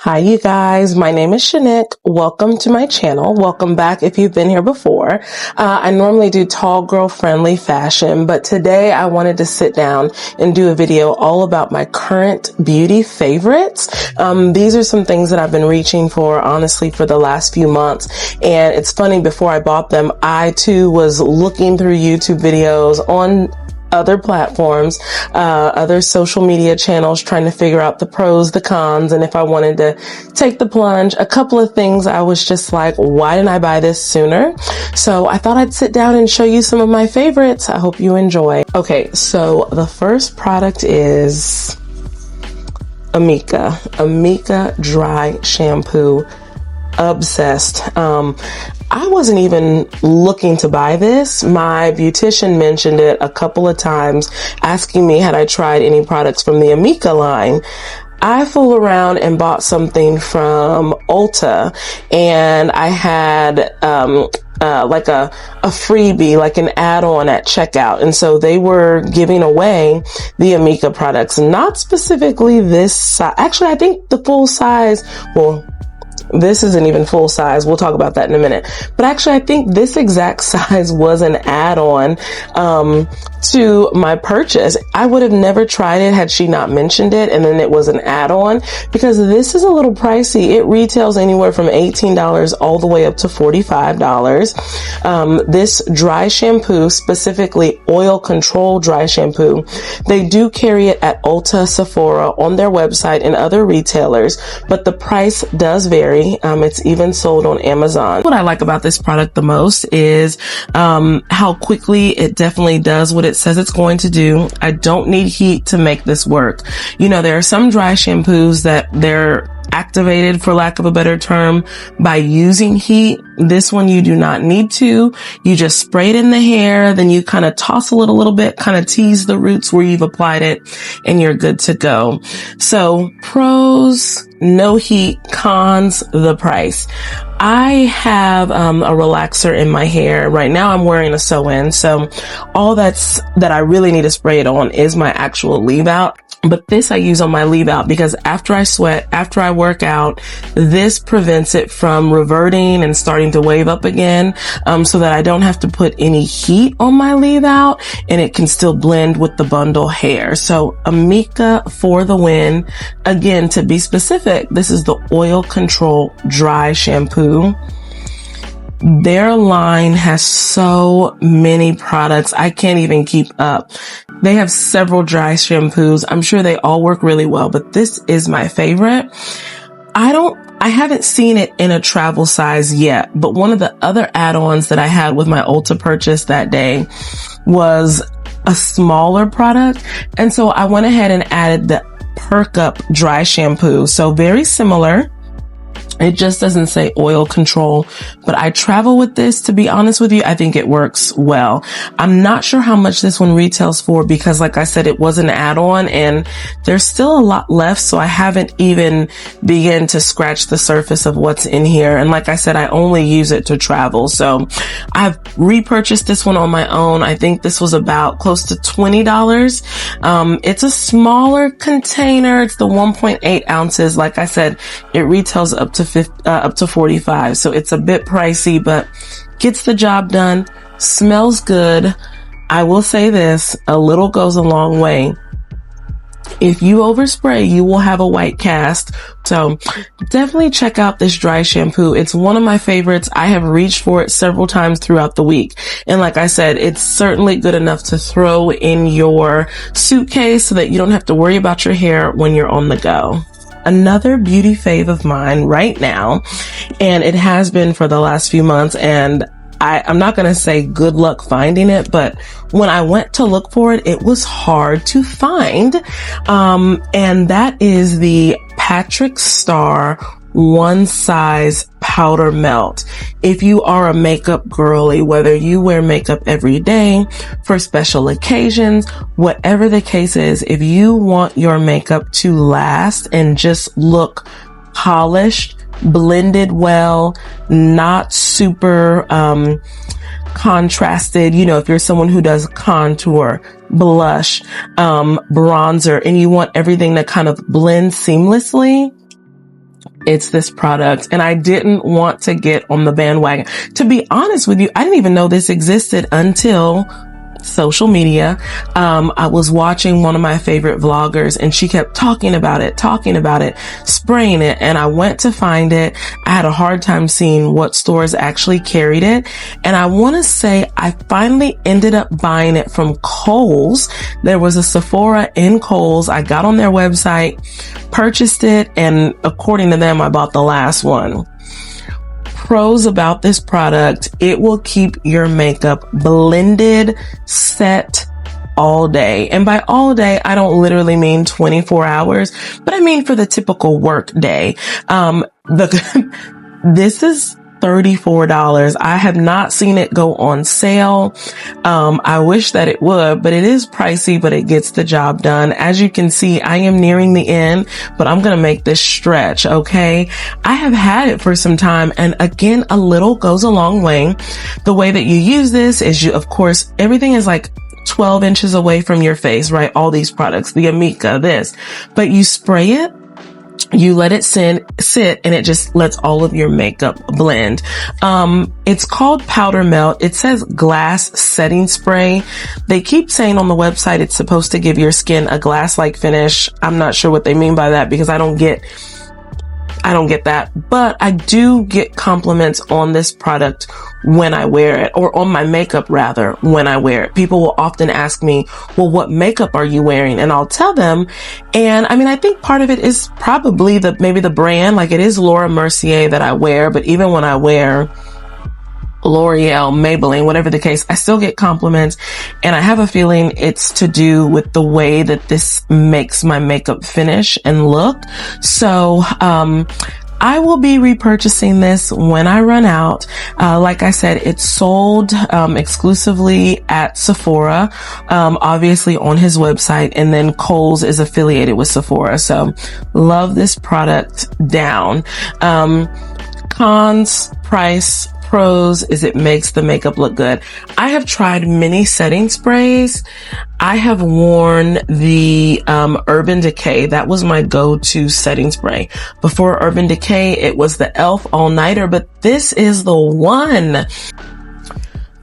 Hi, you guys. My name is Shnik. Welcome to my channel. Welcome back if you've been here before. I normally do tall girl friendly fashion, but today I wanted to sit down and do a video all about my current beauty favorites. These are some things that I've been reaching for, honestly, for the last few months. And it's funny, before I bought them, I too was looking through YouTube videos on other platforms, other social media channels, trying to figure out the pros, the cons, and if I wanted to take the plunge. A couple of things I was just like, why didn't I buy this sooner? So I thought I'd sit down and show you some of my favorites. I hope you enjoy. Okay, so the first product is Amika Dry Shampoo. Obsessed. I wasn't even looking to buy this. My beautician mentioned it a couple of times, asking me had I tried any products from the Amika line. I fooled around and bought something from Ulta, and I had like a freebie, like an add-on at checkout. And so they were giving away the Amika products, not specifically this size. Actually, I think the full size, well, this isn't even full size. We'll talk about that in a minute. But actually, I think this exact size was an add-on to my purchase. I would have never tried it had she not mentioned it, and then it was an add-on, because this is a little pricey. It retails anywhere from $18 all the way up to $45. This dry shampoo, specifically oil control dry shampoo, they do carry it at Ulta, Sephora, on their website, and other retailers, but the price does vary. It's even sold on Amazon. What I like about this product the most is how quickly it definitely does what it says it's going to do. I don't need heat to make this work. You know, there are some dry shampoos that they're activated, for lack of a better term, by using heat. This one you do not need to. You just spray it in the hair, then you kind of toss a little bit, kind of tease the roots where you've applied it, and you're good to go. So pros, no heat. Cons, the price. I have a relaxer in my hair. Right now I'm wearing a sew-in, so all that I really need to spray it on is my actual leave out. But this I use on my leave out because after I sweat, after I work out, this prevents it from reverting and starting to wave up again, so that I don't have to put any heat on my leave out, and it can still blend with the bundle hair. So Amika for the win. Again, to be specific, this is the oil control dry shampoo. Their line has so many products. I can't even keep up. They have several dry shampoos. I'm sure they all work really well, but this is my favorite. I haven't seen it in a travel size yet, but one of the other add-ons that I had with my Ulta purchase that day was a smaller product. And so I went ahead and added the Perk Up dry shampoo. So very similar. It just doesn't say oil control, but I travel with this. To be honest with you, I think it works well. I'm not sure how much this one retails for because, like I said, it was an add-on and there's still a lot left. So I haven't even begun to scratch the surface of what's in here. And like I said, I only use it to travel. So I've repurchased this one on my own. I think this was about close to $20. It's a smaller container. It's the 1.8 ounces. Like I said, it retails up to 45. So it's a bit pricey, but gets the job done. Smells good. I will say this, a little goes a long way. If you overspray, you will have a white cast. So definitely check out this dry shampoo. It's one of my favorites. I have reached for it several times throughout the week. And like I said, it's certainly good enough to throw in your suitcase so that you don't have to worry about your hair when you're on the go. Another beauty fave of mine right now, and it has been for the last few months, and I'm not going to say good luck finding it, but when I went to look for it, it was hard to find. And that is the Patrick Star One Size Powder Melt. If you are a makeup girly, whether you wear makeup every day, for special occasions, whatever the case is, if you want your makeup to last and just look polished, blended well, not super contrasted, you know, if you're someone who does contour, blush, bronzer, and you want everything to kind of blend seamlessly, It's this product, and I didn't want to get on the bandwagon. To be honest with you, I didn't even know this existed until social media. I was watching one of my favorite vloggers, and she kept talking about it, spraying it, and I went to find it. I had a hard time seeing what stores actually carried it, and I want to say I finally ended up buying it from Kohl's. There was a Sephora in Kohl's. I got on their website, purchased it, and according to them, I bought the last one. Pros about this product: it will keep your makeup blended, set all day. And by all day, I don't literally mean 24 hours, but I mean for the typical work day. This is $34. I have not seen it go on sale. I wish that it would, but it is pricey, but it gets the job done. As you can see, I am nearing the end, but I'm going to make this stretch. Okay. I have had it for some time. And again, a little goes a long way. The way that you use this is of course, everything is like 12 inches away from your face, right? All these products, the Amika, this, but you spray it. You let it sit, and it just lets all of your makeup blend. It's called Powder Melt. It says glass setting spray. They keep saying on the website it's supposed to give your skin a glass-like finish. I'm not sure what they mean by that, because I don't get that, but I do get compliments on this product when I wear it, or on my makeup rather, when I wear it. People will often ask me, well, what makeup are you wearing? And I'll tell them. And I mean, I think part of it is probably maybe the brand, like it is Laura Mercier that I wear, but even when I wear L'Oreal, Maybelline, whatever the case, I still get compliments, and I have a feeling it's to do with the way that this makes my makeup finish and look. So, I will be repurchasing this when I run out. Like I said, it's sold exclusively at Sephora, obviously on his website, and then Kohl's is affiliated with Sephora. So love this product down. Cons, price. Pros is it makes the makeup look good. I have tried many setting sprays. I have worn the Urban Decay. That was my go-to setting spray. Before Urban Decay, it was the e.l.f. All Nighter, but this is the one.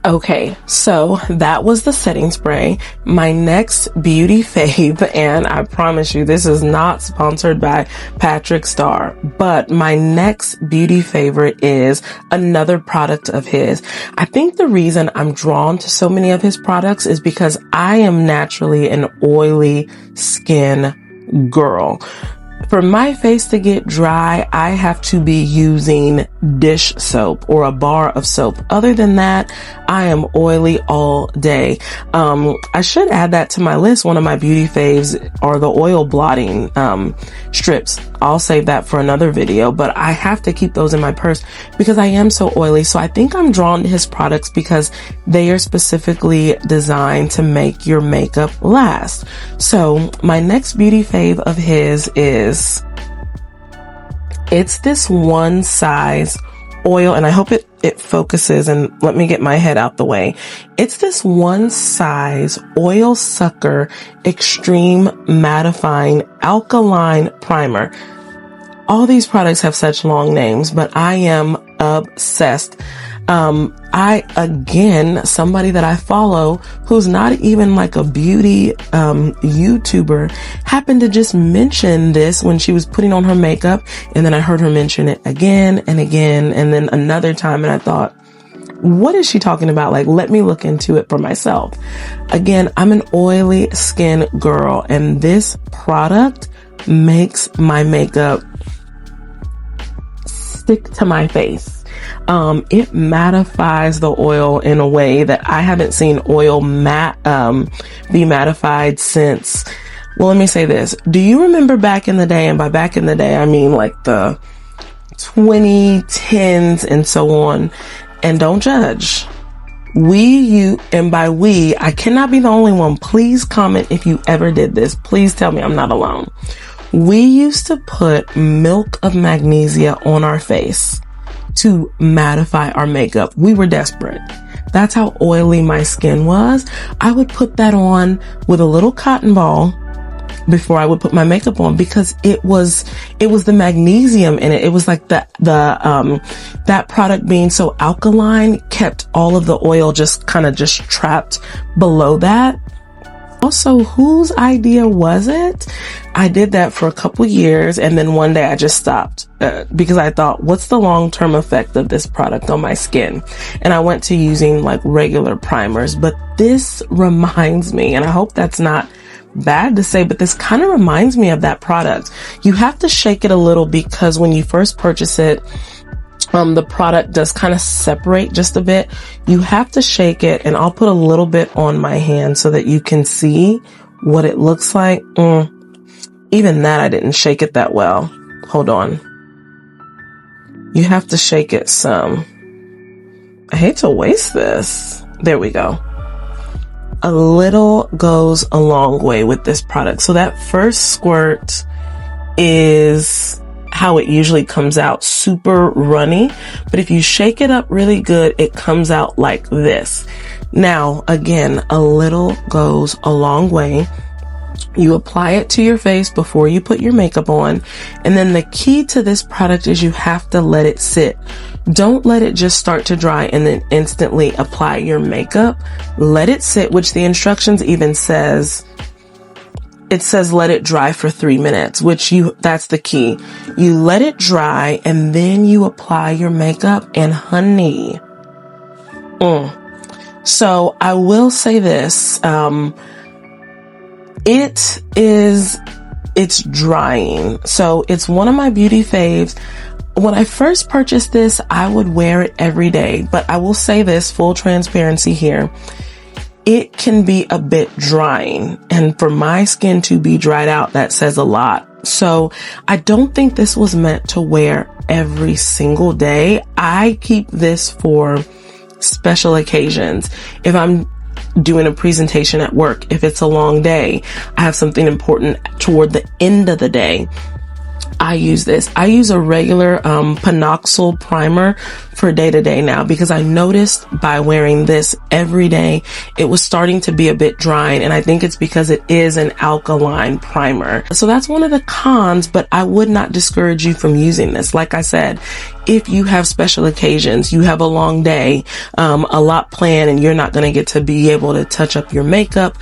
Okay, so that was the setting spray. My next beauty fave, and I promise you this is not sponsored by Patrick Starr, but my next beauty favorite is another product of his. I think the reason I'm drawn to so many of his products is because I am naturally an oily skin girl. For my face to get dry, I have to be using dish soap or a bar of soap. Other than that, I am oily all day. I should add that to my list. One of my beauty faves are the oil blotting strips. I'll save that for another video, but I have to keep those in my purse because I am so oily. So I think I'm drawn to his products because they are specifically designed to make your makeup last. So my next beauty fave of his is, it's this one size oil, and I hope it focuses, and let me get my head out the way. It's this one size oil sucker extreme mattifying alkaline primer. All these products have such long names, but I am obsessed. Somebody that I follow who's not even like a beauty YouTuber happened to just mention this when she was putting on her makeup, and then I heard her mention it again and again, and then another time, and I thought, what is she talking about? Like, let me look into it for myself. Again, I'm an oily skin girl, and this product makes my makeup stick to my face. It mattifies the oil in a way that I haven't seen oil be mattified since, well, let me say this. Do you remember back in the day, and by back in the day, I mean like the 2010s and so on, and don't judge. And by we, I cannot be the only one. Please comment if you ever did this. Please tell me I'm not alone. We used to put milk of magnesia on our face to mattify our makeup. We were desperate. That's how oily my skin was. I would put that on with a little cotton ball, before I would put my makeup on, because it was the magnesium in it. It was like that product being so alkaline kept all of the oil just trapped below that. Also, whose idea was it? I did that for a couple years, and then one day I just stopped because I thought, what's the long-term effect of this product on my skin? And I went to using like regular primers, but this reminds me, and I hope that's not bad to say, but this kind of reminds me of that product. You have to shake it a little because when you first purchase it, the product does kind of separate just a bit. You have to shake it, and I'll put a little bit on my hand so that you can see what it looks like. Even that, I didn't shake it that well. Hold on. You have to shake it some. I hate to waste this. There we go. A little goes a long way with this product. So that first squirt is how it usually comes out, super runny. But if you shake it up really good, it comes out like this. Now, again, a little goes a long way. You apply it to your face before you put your makeup on. And then the key to this product is you have to let it sit. Don't let it just start to dry and then instantly apply your makeup. Let it sit, which the instructions even says, it says let it dry for 3 minutes, that's the key. You let it dry and then you apply your makeup, and honey. So I will say this, it's drying. So it's one of my beauty faves. When I first purchased this, I would wear it every day, but I will say this, full transparency here. It can be a bit drying, and for my skin to be dried out, that says a lot. So I don't think this was meant to wear every single day. I keep this for special occasions. If I'm doing a presentation at work, if it's a long day, I have something important toward the end of the day, I use this. I use a regular Panoxyl primer for day to day now, because I noticed by wearing this every day, it was starting to be a bit drying. And I think it's because it is an alkaline primer. So that's one of the cons, but I would not discourage you from using this. Like I said, if you have special occasions, you have a long day, a lot planned, and you're not going to get to be able to touch up your makeup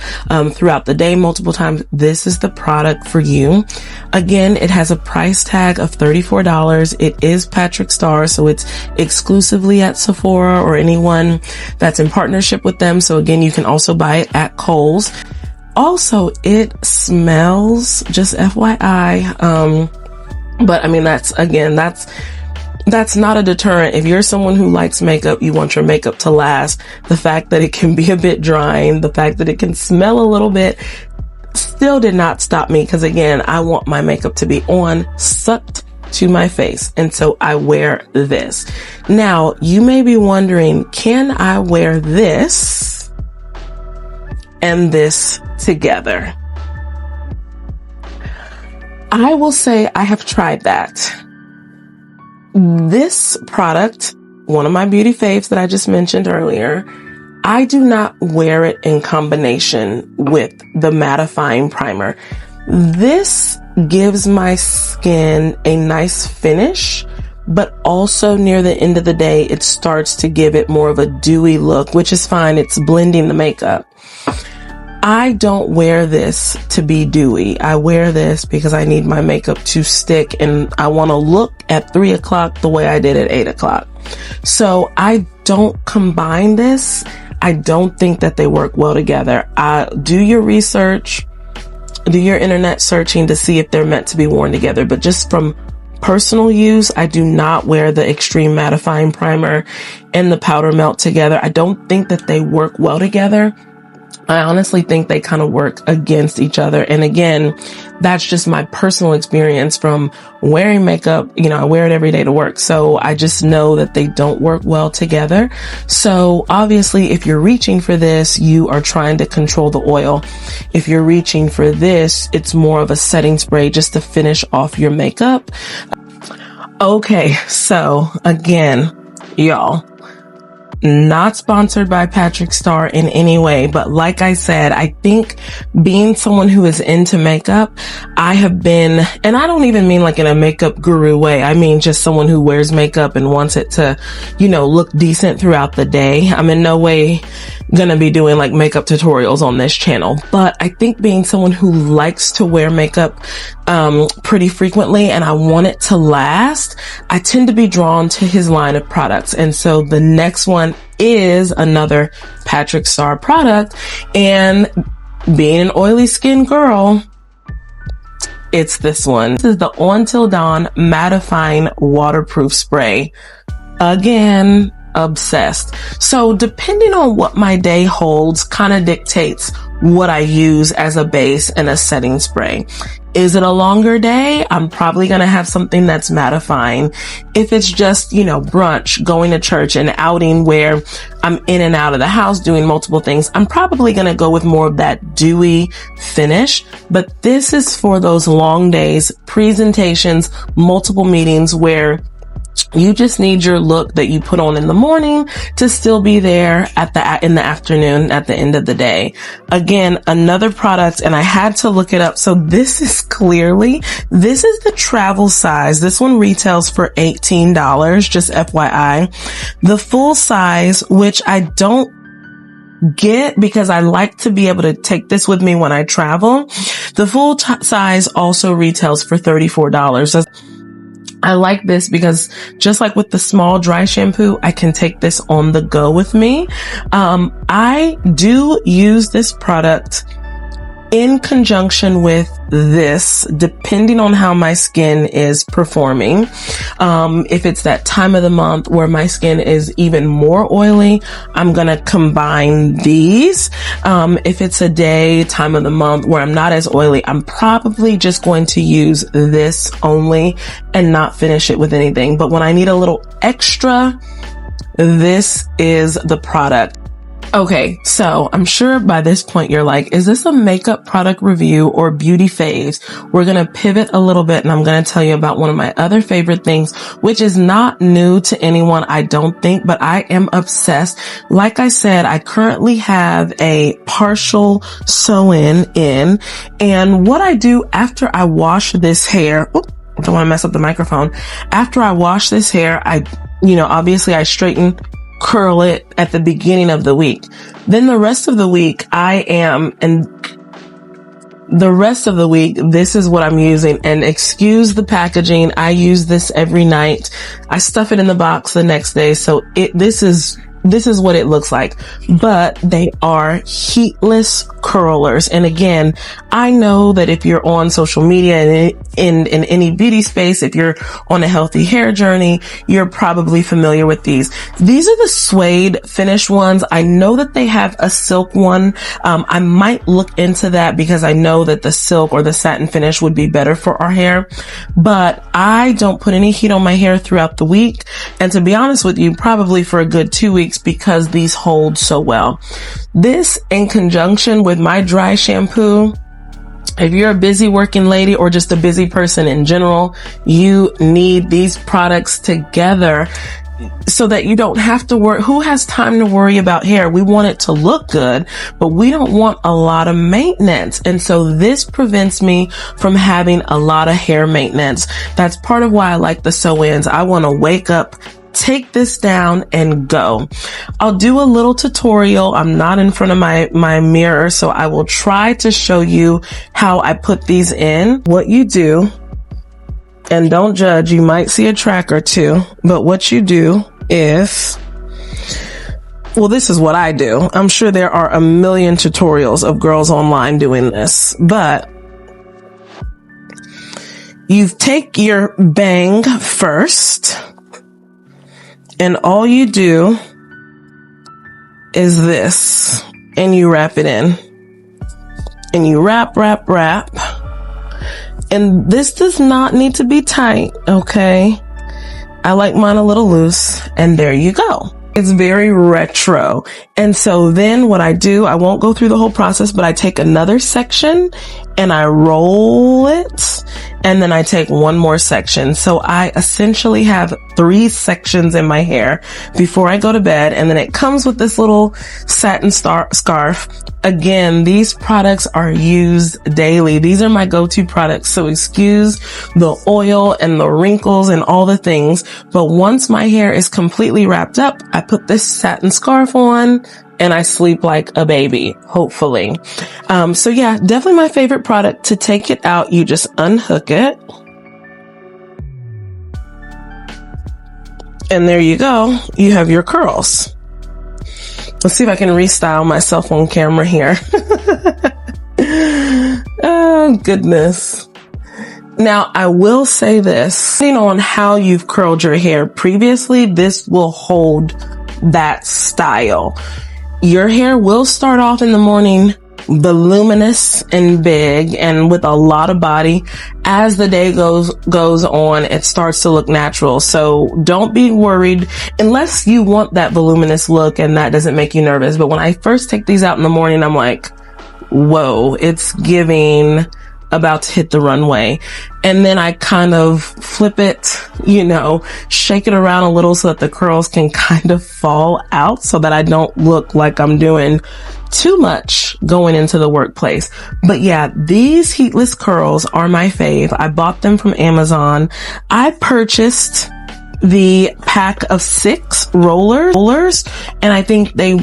throughout the day multiple times, this is the product for you. Again, it has a price tag of $34. It is Patrick Star, so it's exclusively at Sephora or anyone that's in partnership with them. So again, you can also buy it at Kohl's. Also, it smells, just FYI. But I mean, that's not a deterrent. If you're someone who likes makeup, you want your makeup to last, the fact that it can be a bit drying, the fact that it can smell a little bit, still did not stop me, because again, I want my makeup to be on, sucked to my face, and so I wear this. Now, you may be wondering, can I wear this and this together? I will say I have tried that. This product, one of my beauty faves that I just mentioned earlier, I do not wear it in combination with the mattifying primer. This gives my skin a nice finish, but also near the end of the day, it starts to give it more of a dewy look, which is fine. It's blending the makeup. I don't wear this to be dewy. I wear this because I need my makeup to stick, and I want to look at 3 o'clock the way I did at 8 o'clock. So I don't combine this. I don't think that they work well together. Do your research, do your internet searching to see if they're meant to be worn together. But just from personal use, I do not wear the Extreme Mattifying Primer and the Powder Melt together. I don't think that they work well together. I honestly think they kind of work against each other. And again, that's just my personal experience from wearing makeup. You know, I wear it every day to work. So I just know that they don't work well together. So obviously, if you're reaching for this, you are trying to control the oil. If you're reaching for this, it's more of a setting spray just to finish off your makeup. Okay. So again, y'all, not sponsored by Patrick Star in any way, but like I said, I think being someone who is into makeup, I have been, and I don't even mean like in a makeup guru way. I mean just someone who wears makeup and wants it to, look decent throughout the day. I'm in no way gonna be doing like makeup tutorials on this channel, but I think being someone who likes to wear makeup pretty frequently and I want it to last, I tend to be drawn to his line of products. And so the next one is another Patrick Star product, and being an oily skin girl, it's this one. This is the On Till Dawn Mattifying Waterproof Spray. Again, obsessed. So depending on what my day holds kind of dictates what I use as a base and a setting spray. Is it a longer day? I'm probably going to have something that's mattifying. If it's just, brunch, going to church, and outing where I'm in and out of the house doing multiple things, I'm probably going to go with more of that dewy finish. But this is for those long days, presentations, multiple meetings where you just need your look that you put on in the morning to still be there in the afternoon at the end of the day. Again, another product, and I had to look it up. So this is the travel size. This one retails for $18, just FYI. The full size, which I don't get because I like to be able to take this with me when I travel. The full size also retails for $34. I like this because just like with the small dry shampoo, I can take this on the go with me. I do use this product in conjunction with this, depending on how my skin is performing. If it's that time of the month where my skin is even more oily, I'm gonna combine these. If it's a time of the month where I'm not as oily, I'm probably just going to use this only and not finish it with anything. But when I need a little extra, this is the product. Okay, so I'm sure by this point you're like, is this a makeup product review or beauty faves? We're going to pivot a little bit and I'm going to tell you about one of my other favorite things, which is not new to anyone, I don't think, but I am obsessed. Like I said, I currently have a partial sew-in and what I do after I wash this hair, don't want to mess up the microphone. After I wash this hair, obviously I straighten, curl it at the beginning of the week. Then the rest of the week this is what I'm using. And excuse the packaging. I use this every night. I stuff it in the box the next day. So this is what it looks like, but they are heatless curlers. And again, I know that if you're on social media and in any beauty space, if you're on a healthy hair journey, you're probably familiar with these. These are the suede finish ones. I know that they have a silk one. I might look into that because I know that the silk or the satin finish would be better for our hair, but I don't put any heat on my hair throughout the week. And to be honest with you, probably for a good 2 weeks because these hold so well. This in conjunction with my dry shampoo, if you're a busy working lady or just a busy person in general, you need these products together so that you don't have to worry. Who has time to worry about hair? We want it to look good, but we don't want a lot of maintenance. And so this prevents me from having a lot of hair maintenance. That's part of why I like the sew-ins. I want to wake up, take this down and go. I'll do a little tutorial. I'm not in front of my mirror, so I will try to show you how I put these in. What you do, and don't judge, you might see a track or two, but what you do is, well, this is what I do. I'm sure there are a million tutorials of girls online doing this, but you take your bang first, and all you do is this, and you wrap it in, and you wrap. And this does not need to be tight, okay? I like mine a little loose, and there you go. It's very retro. And so then what I do, I won't go through the whole process, but I take another section and I roll it. And then I take one more section. So I essentially have 3 sections in my hair before I go to bed. And then it comes with this little satin scarf. Again, these products are used daily. These are my go-to products. So excuse the oil and the wrinkles and all the things. But once my hair is completely wrapped up, I put this satin scarf on and I sleep like a baby, hopefully. So yeah, definitely my favorite product. To take it out, you just unhook it. And there you go. You have your curls. Let's see if I can restyle myself on camera here. Oh, goodness. Now, I will say this, depending on how you've curled your hair previously, this will hold that style. Your hair will start off in the morning voluminous and big and with a lot of body. As the day goes on, it starts to look natural. So don't be worried unless you want that voluminous look and that doesn't make you nervous. But when I first take these out in the morning, I'm like, whoa, it's giving about to hit the runway. And then I kind of flip it, shake it around a little so that the curls can kind of fall out so that I don't look like I'm doing too much going into the workplace. But yeah, these heatless curls are my fave. I bought them from Amazon. I purchased the pack of 6 rollers, and I think they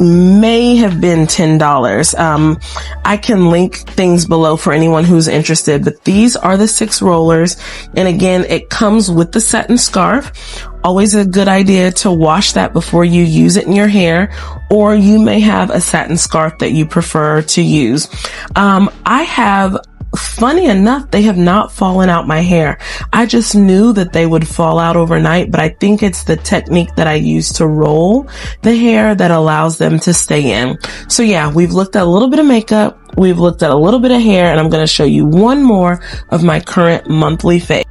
may have been $10. I can link things below for anyone who's interested, but these are the 6 rollers. And again, it comes with the satin scarf. Always a good idea to wash that before you use it in your hair, or you may have a satin scarf that you prefer to use. Funny enough, they have not fallen out my hair. I just knew that they would fall out overnight, but I think it's the technique that I use to roll the hair that allows them to stay in. So yeah, we've looked at a little bit of makeup, we've looked at a little bit of hair, and I'm going to show you one more of my current monthly fave.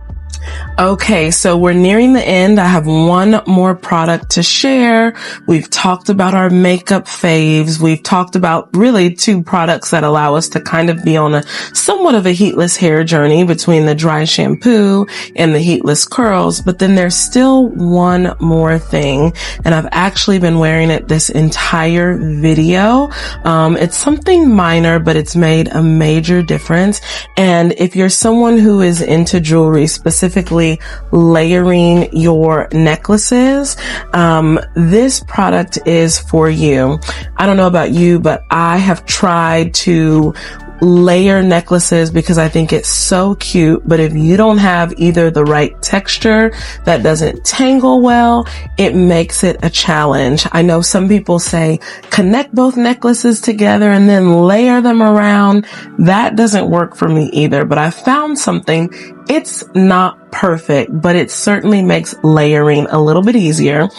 Okay, so we're nearing the end. I have one more product to share. We've talked about our makeup faves. We've talked about really 2 products that allow us to kind of be on a somewhat of a heatless hair journey between the dry shampoo and the heatless curls. But then there's still one more thing, and I've actually been wearing it this entire video. It's something minor, but it's made a major difference. And if you're someone who is into jewelry, specifically layering your necklaces, this product is for you. I don't know about you, but I have tried to layer necklaces because I think it's so cute. But if you don't have either the right texture that doesn't tangle well, it makes it a challenge. I know some people say connect both necklaces together and then layer them around. That doesn't work for me either, but I found something. It's not perfect, but it certainly makes layering a little bit easier.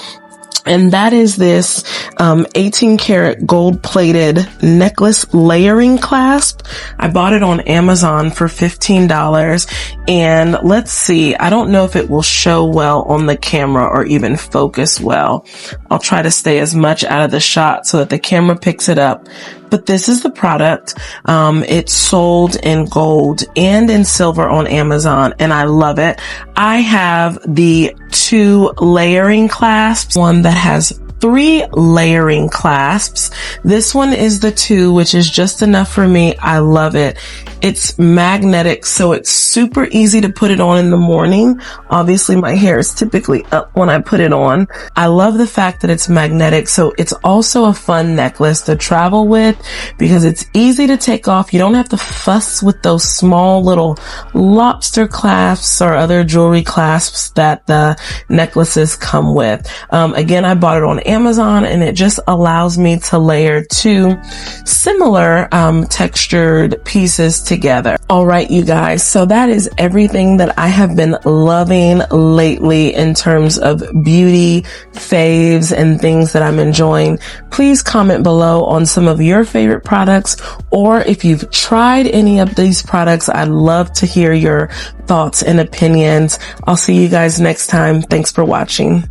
And that is this 18 karat gold plated necklace layering clasp. I bought it on Amazon for $15. And let's see, I don't know if it will show well on the camera or even focus well. I'll try to stay as much out of the shot so that the camera picks it up. But this is the product. It's sold in gold and in silver on Amazon, and I love it. I have the 2 layering clasps, one that has 3 layering clasps. This one is the 2, which is just enough for me. I love it. It's magnetic, so it's super easy to put it on in the morning. Obviously, my hair is typically up when I put it on. I love the fact that it's magnetic, so it's also a fun necklace to travel with because it's easy to take off. You don't have to fuss with those small little lobster clasps or other jewelry clasps that the necklaces come with. Again, I bought it on Amazon, and it just allows me to layer 2 similar textured pieces together. All right, you guys. So that is everything that I have been loving lately in terms of beauty faves and things that I'm enjoying. Please comment below on some of your favorite products, or if you've tried any of these products, I'd love to hear your thoughts and opinions. I'll see you guys next time. Thanks for watching.